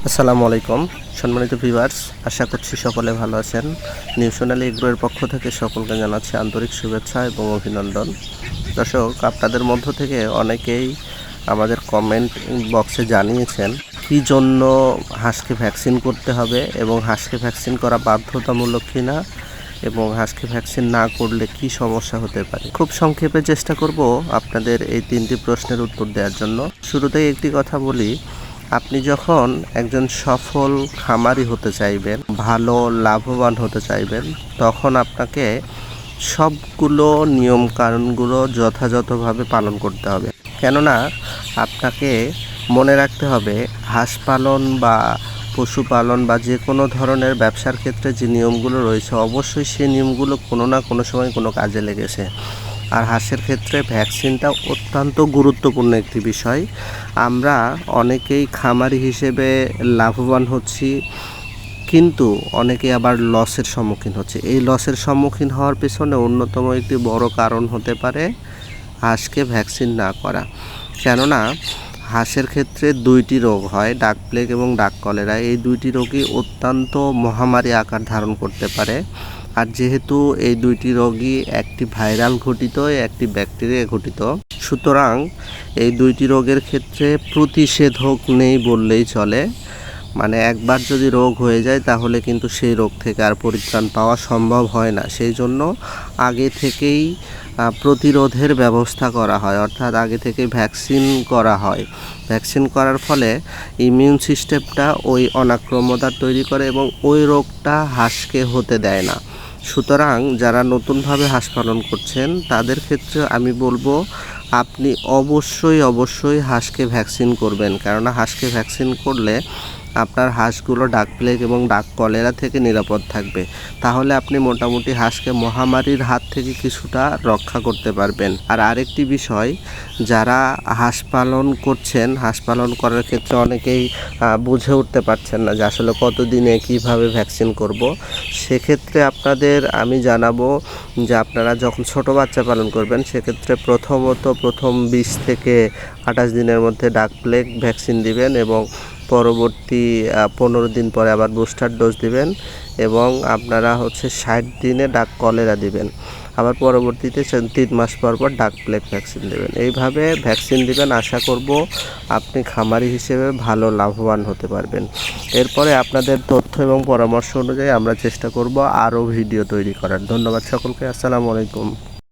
আসসালামু আলাইকুম সম্মানিত ভিউয়ার্স, আশা করছি সকলে ভালো আছেন। নিউ সোনালী এগ্রোর পক্ষ থেকে সকলকে জানাচ্ছি আন্তরিক শুভেচ্ছা এবং অভিনন্দন। দর্শক, আপনাদের মধ্য থেকে অনেকেই আমাদের কমেন্ট বক্সে জানিয়েছেন কী জন্য হাঁসকে ভ্যাকসিন করতে হবে এবং হাঁসকে ভ্যাকসিন করা বাধ্যতামূলক কিনা এবং হাঁসকে ভ্যাকসিন না করলে কি সমস্যা হতে পারে। খুব সংক্ষেপে চেষ্টা করব আপনাদের এই তিনটি প্রশ্নের উত্তর দেওয়ার জন্য। শুরুতেই একটি কথা বলি, আপনি যখন একজন সফল খামারি হতে চাইবেন, ভালো লাভবান হতে চাইবেন, তখন আপনাকে সবগুলো নিয়মকানুনগুলো যথাযথভাবে পালন করতে হবে। কেননা আপনাকে মনে রাখতে হবে, হাঁস পালন বা পশুপালন বা যে কোনো ধরনের ব্যবসার ক্ষেত্রে যে নিয়মগুলো রয়েছে, অবশ্যই সেই নিয়মগুলো কোনো না কোনো সময় কোনো কাজে লেগেছে। আর হাঁসের ক্ষেত্রে ভ্যাকসিনটা অত্যন্ত গুরুত্বপূর্ণ একটি বিষয়। আমরা অনেকেই খামারি হিসেবে লাভবান হচ্ছি, কিন্তু অনেকে আবার লসের সম্মুখীন হচ্ছে। এই লসের সম্মুখীন হওয়ার পেছনে অন্যতম একটি বড় কারণ হতে পারে হাঁসকে ভ্যাকসিন না করা। কেননা হাঁসের ক্ষেত্রে দুইটি রোগ হয়, ডাক প্লেগ এবং ডাক কলেরা। এই দুইটি রোগই অত্যন্ত মহামারী আকার ধারণ করতে পারে। আর যেহেতু এই দুইটি রোগই একটি ভাইরাল ঘটিত, একটি ব্যাকটেরিয়া ঘটিত, সুতরাং এই দুইটি রোগের ক্ষেত্রে প্রতিষেধক নেই বললেই চলে। মানে একবার যদি রোগ হয়ে যায় তাহলে কিন্তু সেই রোগ থেকে আর পরিত্রাণ পাওয়া সম্ভব হয় না। সেই জন্য আগে থেকেই প্রতিরোধের ব্যবস্থা করা হয়, অর্থাৎ আগে থেকে ভ্যাকসিন করা হয়। ভ্যাকসিন করার ফলে ইমিউন সিস্টেমটা ওই অনাক্রম্যতা তৈরি করে এবং ওই রোগটা হাঁসকে হতে দেয় না। সুতরাং যারা নতুনভাবে হাঁস পালন করছেন তাদের ক্ষেত্রে আমি বলবো, আপনি অবশ্যই হাঁসকে ভ্যাকসিন করবেন। কেননা হাঁসকে ভ্যাকসিন করলে আপনার হাঁসগুলো ডাক প্লেগ এবং ডাক কলেরা থেকে নিরাপদ থাকবে। তাহলে আপনি মোটামুটি হাঁসকে মহামারীর হাত থেকে কিছুটা রক্ষা করতে পারবেন। আর আরেকটি বিষয়, যারা হাঁস পালন করছেন, হাঁস পালন করার ক্ষেত্রে অনেকেই বুঝে উঠতে পারছেন না যে আসলে কতদিনে কিভাবে ভ্যাকসিন করব। সেক্ষেত্রে আপনাদের আমি জানাবো যে আপনারা যখন ছোট বাচ্চা পালন করবেন, সেক্ষেত্রে প্রথম 20 থেকে 28 দিনের মধ্যে ডাক প্লেগ ভ্যাকসিন দিবেন এবং পরবর্তী 15 দিন পরে আবার বুস্টার ডোজ দিবেন এবং আপনারা 60 দিনে ডাক কলেরা দিবেন। আবার পরবর্তীতে 3 মাস পর ডাক প্লেগ ভ্যাকসিন দেবেন। এইভাবে ভ্যাকসিন দিবেন। আশা করব আপনি খামারি হিসেবে ভালো লাভবান হতে পারবেন। এরপরে আপনাদের তথ্য এবং পরামর্শ অনুযায়ী আমরা চেষ্টা করব আরও ভিডিও তৈরি করার। ধন্যবাদ সকলকে। আসসালামু আলাইকুম।